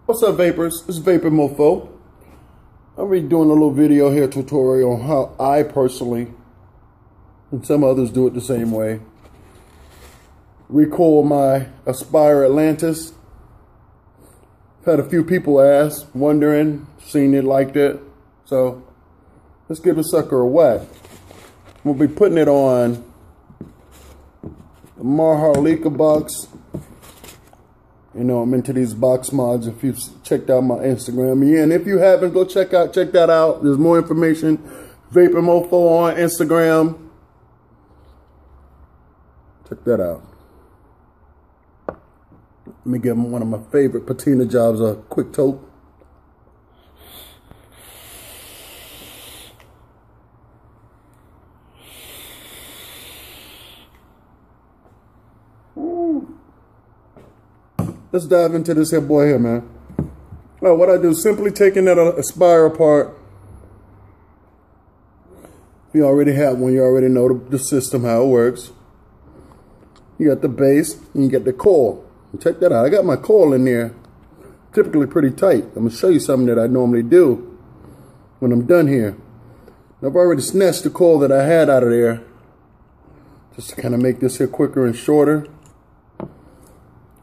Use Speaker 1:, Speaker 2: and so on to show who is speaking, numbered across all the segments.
Speaker 1: What's up, vapors? It's VapinMofo. I'll be doing a little video here tutorial on how I personally, and some others do it the same way, recoil my Aspire Atlantis. I've had a few people ask, wondering, seen it like that. So let's give a sucker a whack. We'll be putting it on the Maharlika box. You know, I'm into these box mods. If you've checked out my Instagram, yeah, and if you haven't, go check that out. There's more information. VapinMofo on Instagram. Check that out. Let me give one of my favorite patina jobs a quick toke. Let's dive into this here boy here, man. Well, what I do is simply taking that Aspire apart. If you already have one, you already know the system, how it works. You got the base, and you get the coil. And check that out. I got my coil in there, typically pretty tight. I'm going to show you something that I normally do when I'm done here. I've already snatched the coil that I had out of there, just to kind of make this here quicker and shorter.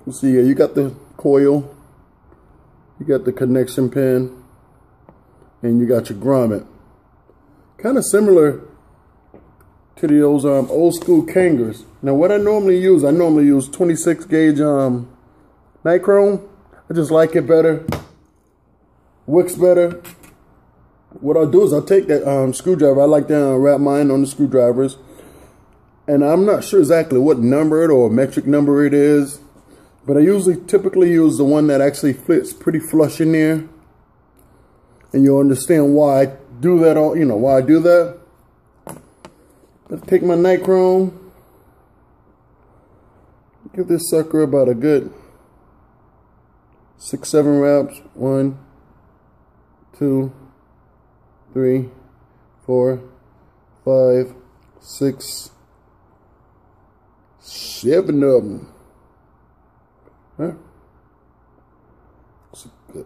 Speaker 1: You see, you got the coil, you got the connection pin, and you got your grommet. Kind of similar to those old school Kangers. Now, what I normally use 26 gauge nichrome. I just like it better, wicks better. What I'll do is I'll take that screwdriver. I like to wrap mine on the screwdrivers, and I'm not sure exactly what number it or metric number it is. But I typically use the one that actually fits pretty flush in there. And you'll understand why I do that, why I do that. Let's take my nichrome. Give this sucker about a good 6-7 wraps. 1, 2, 3, 4, 5, 6, 7 of them. Huh?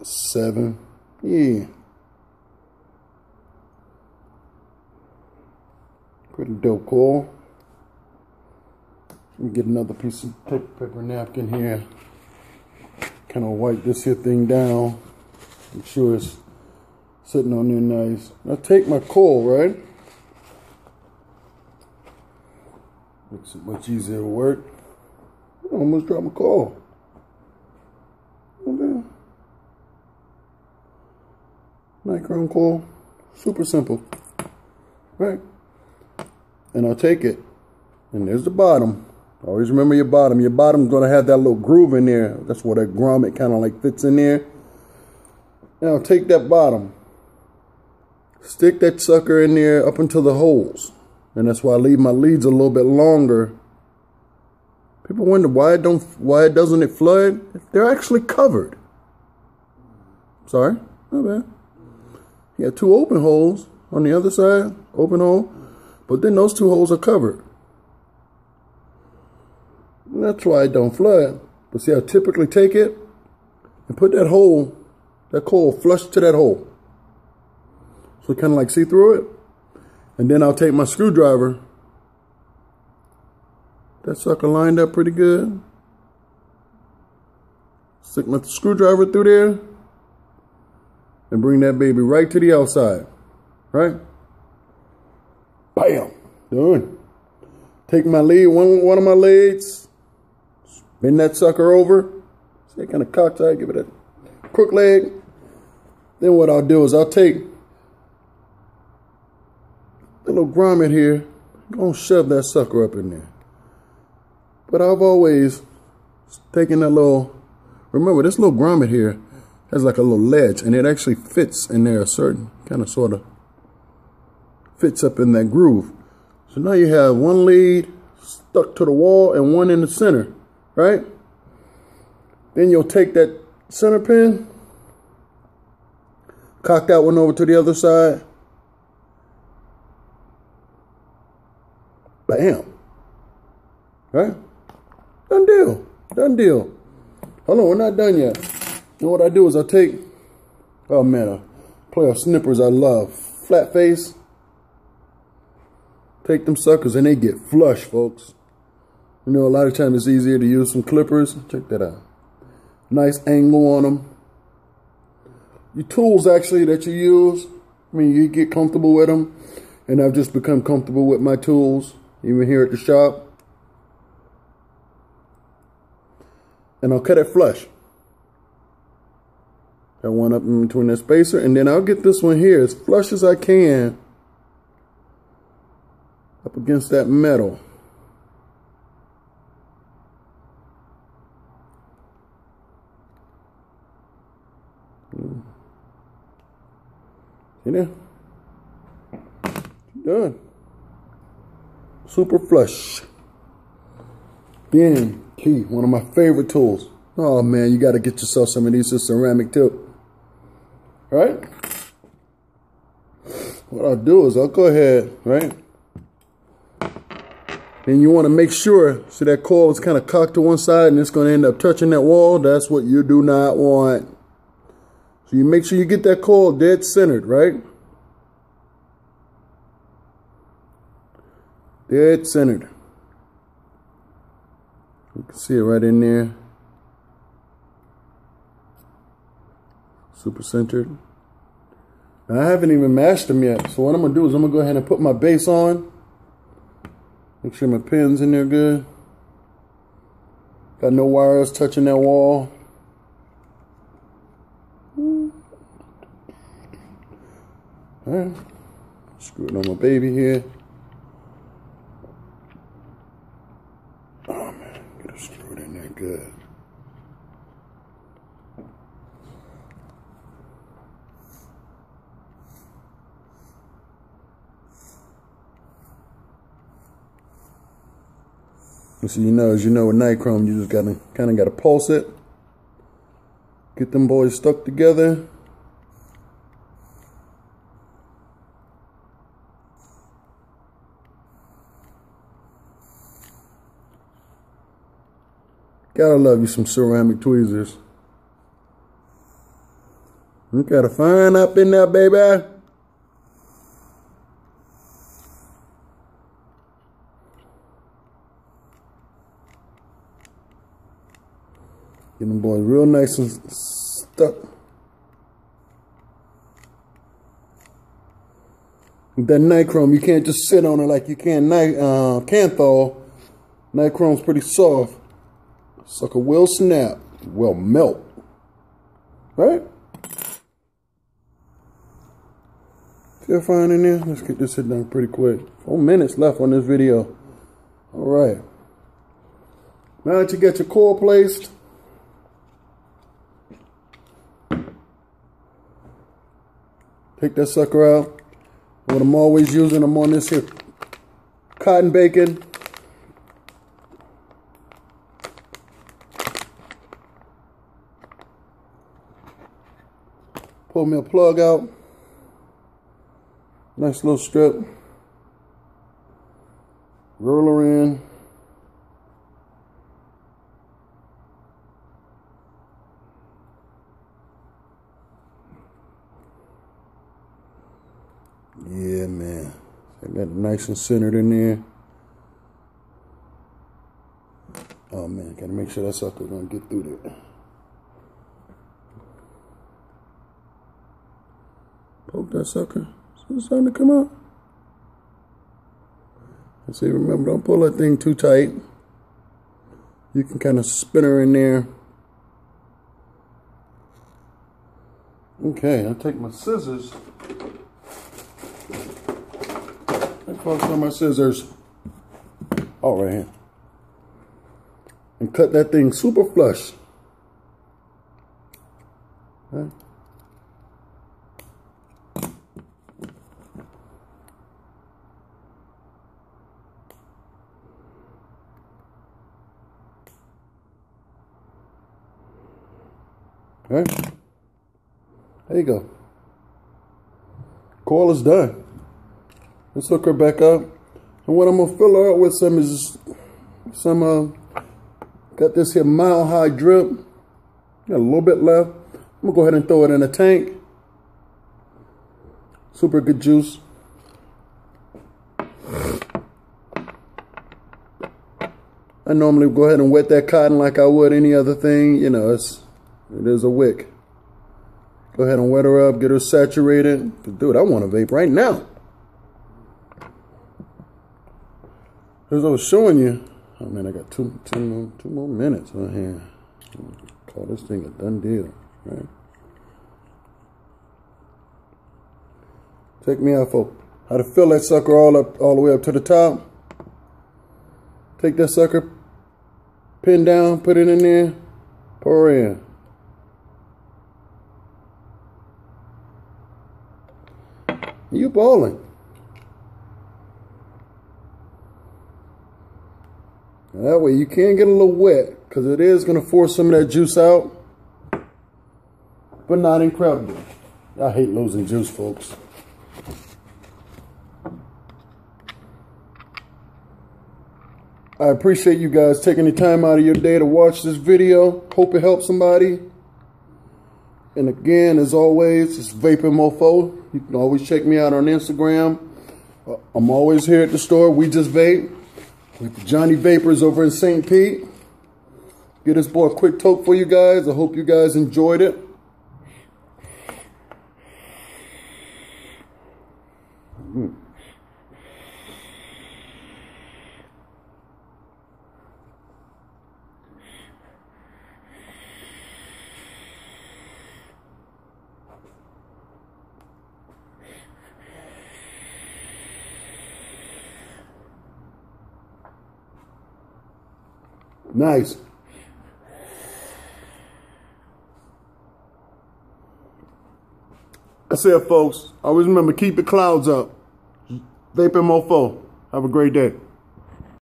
Speaker 1: 7, yeah. Pretty dope coil. Let me get another piece of paper napkin here. Kind of wipe this here thing down. Make sure it's sitting on there nice. Now take my coil, right? Makes it much easier to work. I almost dropped my coil. Okay. Nichrome coil, super simple, right? And I'll take it, and there's the bottom. Always remember your bottom. Your bottom's gonna have that little groove in there. That's where that grommet kind of like fits in there. Now I'll take that bottom, stick that sucker in there up into the holes, and that's why I leave my leads a little bit longer. People wonder why doesn't it flood? They're actually covered. Sorry, my bad. You got 2 open holes on the other side, open hole, but then those 2 holes are covered. And that's why it don't flood. But see, I typically take it and put that coil flush to that hole. So kind of like see through it. And then I'll take my screwdriver. That sucker lined up pretty good. Stick my screwdriver through there and bring that baby right to the outside. Right? Bam! Done. Take my lead, one of my leads, bend that sucker over. See, it kind of cocked out, give it a crook leg. Then what I'll do is I'll take the little grommet here, I'm gonna shove that sucker up in there. But I've always taken that little, remember this little grommet here has like a little ledge, and it actually fits in there a certain kind of sort of fits up in that groove. So now you have one lead stuck to the wall and one in the center, right? Then you'll take that center pin, cock that one over to the other side. Bam. Right? Done deal. Done deal. Hold on, we're not done yet. And what I do is I take, oh man, a pair of snippers I love. Flat face. Take them suckers and they get flush, folks. You know, a lot of times it's easier to use some clippers. Check that out. Nice angle on them. Your tools actually that you use, I mean, you get comfortable with them. And I've just become comfortable with my tools, even here at the shop. And I'll cut it flush. Got one up in between that spacer, and then I'll get this one here as flush as I can up against that metal. See there? Done. Super flush. Then key, one of my favorite tools. Oh man, you got to get yourself some of these. It's ceramic tip. All right. What I'll do is I'll go ahead, right? And you want to make sure, see that coil is kind of cocked to one side and it's going to end up touching that wall. That's what you do not want. So you make sure you get that coil dead centered, right? Dead centered. You can see it right in there. Super centered. Now, I haven't even mashed them yet. So what I'm going to do is I'm going to go ahead and put my base on. Make sure my pin's in there good. Got no wires touching that wall. Alright. Screw it on my baby here. Oh man, get it screwed in there good. So you know, as you know with nichrome, you just kind of gotta pulse it. Get them boys stuck together. Gotta love you some ceramic tweezers. You gotta find up in there, baby. Get them boys real nice and stuck. With that nichrome, you can't just sit on it like you can Kanthal. Nichrome's pretty soft. Sucker will snap, will melt. Right? Feel fine in there? Let's get this hit done pretty quick. 4 minutes left on this video. Alright. Now that you get your coil placed, take that sucker out. What I'm always using, I'm on this here cotton bacon. Pull me a plug out. Nice little strip. Roll her in. Yeah, man. I got it nice and centered in there. Oh man, gotta make sure that sucker's gonna get through there. Poke that sucker. It's starting to come out. And see, remember, don't pull that thing too tight. You can kind of spin her in there. Okay, I'll take my scissors. Let's focus on my scissors. Oh, right here. And cut that thing super flush. Okay. Okay. There you go. Coil is done. Let's hook her back up. And what I'm going to fill her up with got this here mile high drip. Got a little bit left. I'm gonna go ahead and throw it in a tank. Super good juice. I normally go ahead and wet that cotton like I would any other thing. You know, it is a wick. Go ahead and wet her up, get her saturated. Dude, I want to vape right now. As I was showing you, oh man, I got two more minutes on here. Call this thing a done deal, right? Take me out for how to fill that sucker all the way up to the top. Take that sucker, pin down, put it in there, pour in. You balling. That way you can get a little wet because it is going to force some of that juice out, but not incredible. I hate losing juice, folks. I appreciate you guys taking the time out of your day to watch this video. Hope it helps somebody. And again, as always, it's VapinMofo. You can always check me out on Instagram. I'm always here at the store. We Just Vape with the Johnny Vapors over in St. Pete. Get this boy a quick toke for you guys. I hope you guys enjoyed it. Nice. That's it, folks. Always remember, keep the clouds up. VapinMofo. Have a great day.